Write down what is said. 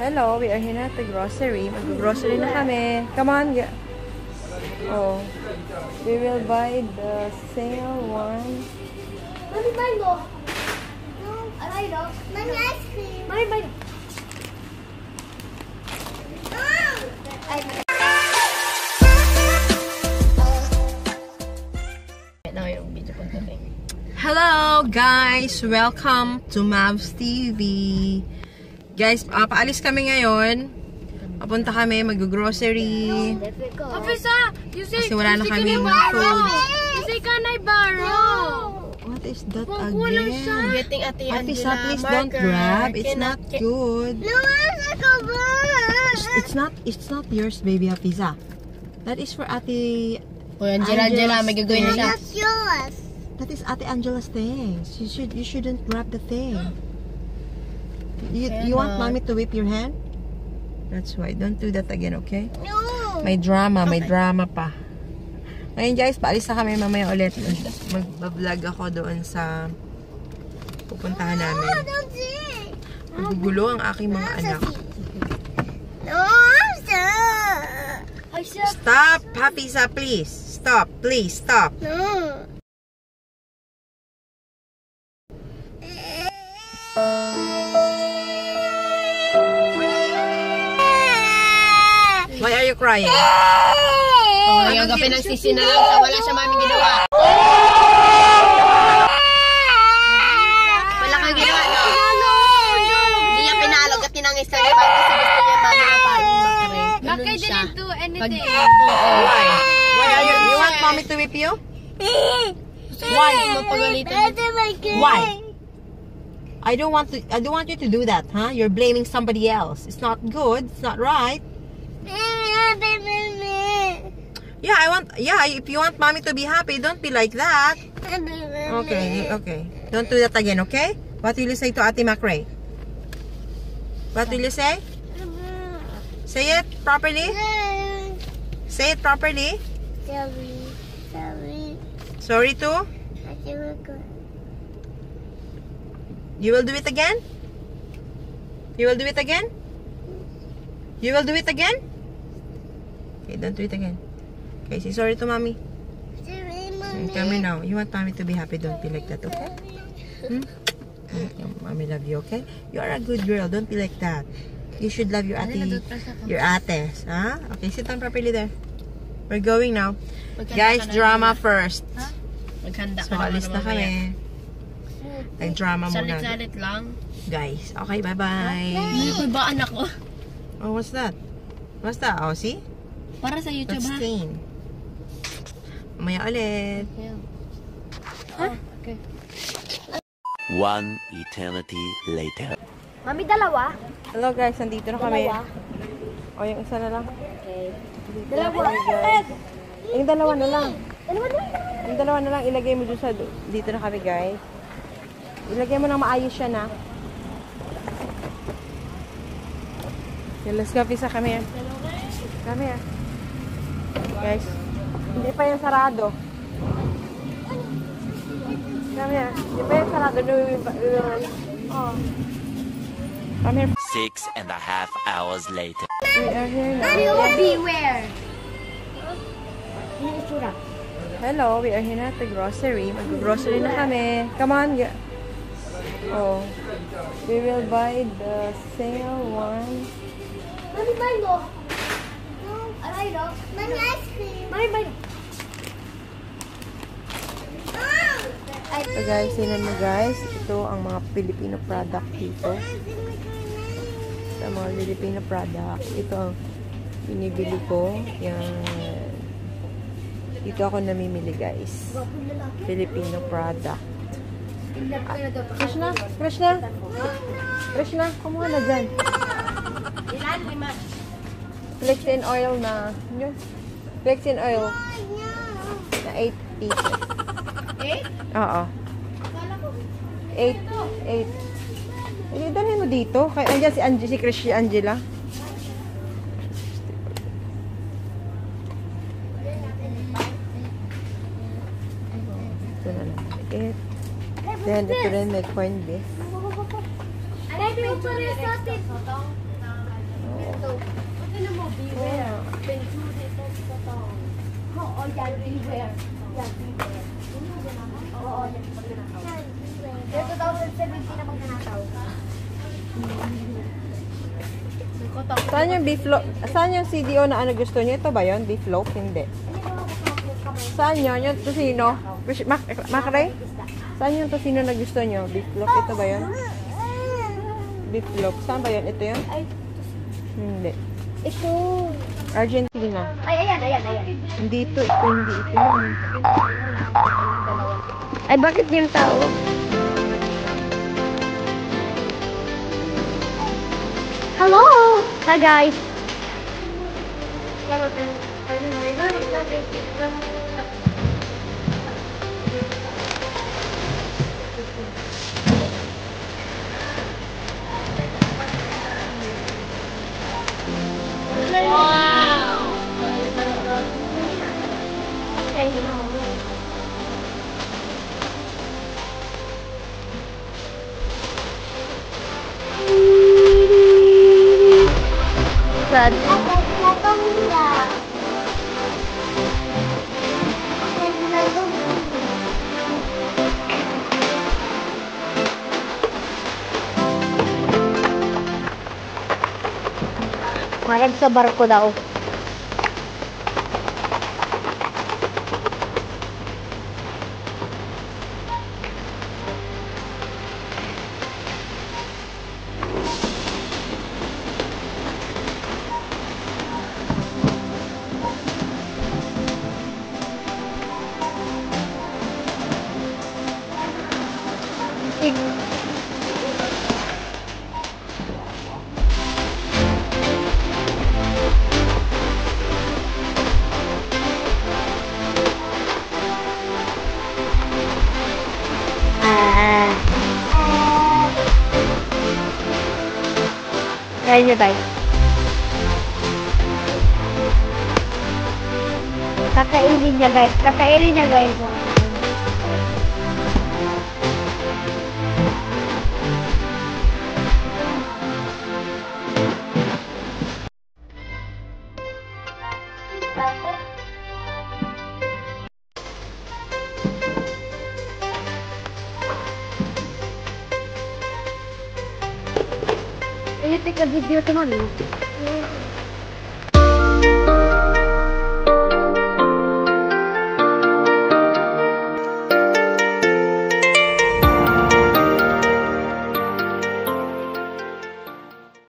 Hello, we are here at the grocery. Mag-grocery na kami. Come on. Oh. We will buy the sale one. Mommy, mango. No, I like it. Mommy, ice cream. Mommy, mango. Hello guys! Welcome to Mavs TV. Guys, paalis kami ngayon. Papunta kami, mag-grocery. Kasi wala na kami food. Kasi can I borrow? What is that again? Getting Ate Angela, please don't grab. It's not good. No, It's not yours, baby Hafiza. That is for Ate Angela, may gagawin na siya. That's yours. That is Ate Angela's things. You shouldn't grab the thing. You want mommy to whip your hand? That's why. Don't do that again, okay? No. May drama pa. Ngayon guys, paalis na kami mamaya ulit. Mag-vlog ako doon sa pupuntahan namin. No, don't see. Magugulo ang aking mga anak. No, Stop, Hafiza, please. Stop, please, stop. No. Why are you crying? Oh, yung gabi ng sisi na lang siya. Wala siya maming ginawa. Wala kang ginawa, no? Hindi niya pinalog at tinangis na niya kasi gusto niya mami na parang makaray. Bakit didn't do anything? Why? You want mommy to whip you? Why? Mapagalitan. Why? I don't want you to do that, huh? You're blaming somebody else. It's not good. It's not right. Yeah, if you want mommy to be happy, don't be like that. Okay. Don't do that again, okay? What will you say to Ate Macray? What will you say? Say it properly. Say it properly. Sorry to? You will do it again? You will do it again? You will do it again? Okay, don't do it again. Okay, say sorry to mommy. Tell me now. You want mommy to be happy, don't be like that, okay? Okay, mommy love you, okay? You are a good girl, don't be like that. You should love your ates, huh? Okay, sit down properly there. We're going now. Guys, drama first. Maghanda So, alis na kami. Nag-drama muna. Salit-salit lang. Guys, okay, bye-bye. Ano ba anak ko? Oh, what's that? What's that? Oh, see? Para sa YouTube, That's ha? stain. Mamaya ulit. Okay. One eternity later. Mami, dalawa? Hello guys, nandito na kami. Dalawa? O, yung isa na lang. Okay. Dalawa. Yung dalawa na lang. Dalawa na. Yung dalawa na lang, ilagay mo dun sa... Dito na kami, guys. Ilagay mo nang maayos siya na. Okay, let's go, Pisa. Come here. Come here. Guys, hindi pa yan sarado. Come here. Hindi pa yan sarado. Oh. Come here. 6.5 hours later. We are here now. Beware. Hello, we are here at the grocery. Mag-grocery na kami. Come on. Oh. We will buy the sale one. Mommy, mango. No, I like it. Mommy, ice cream. Mommy, mango. So guys, sinan mo guys. Ito ang mga Filipino product dito. Sa mga Filipino product. Ito ang binibili ko. Yan. Dito ako namimili guys. Filipino product. Krishna, kumuha na dyan. Ilan? 5. Flaxseed oil na. Yun. Flaxseed oil. Na 8 pieces. 8? Oo. 8. Hindi, dalhin mo dito. Kaya andyan si Christy Angela. Ito na lang. 8. Then, ito rin may corned beef. to. Ano mo, beware. Benjure dito sa to. Oo, yan, beware. Yan, beware. Oo, yan, magnanakaw. Pero 2017 na magnanakaw. Saan yung beef loaf? Saan yung CDO na ano gusto niyo? Ito ba yun? Beef loaf? Hindi. Saan yun? Yung tosino? Makray? Saan yung tosino na gusto niyo? Beef loaf? Ito ba yun? Beef loaf. Saan ba yun? Ito yun? Ay, Hindi. ito. Argentina. Ay, ayan. Hindi ito. Ito hindi. Ito yun. Ay, bakit yung tao? Hello! Hi, guys. Sad. Marag sa barko daw. Try nyo tayo. Kakainin niya guys. Kakainin niya guys. Ayo take a video teman.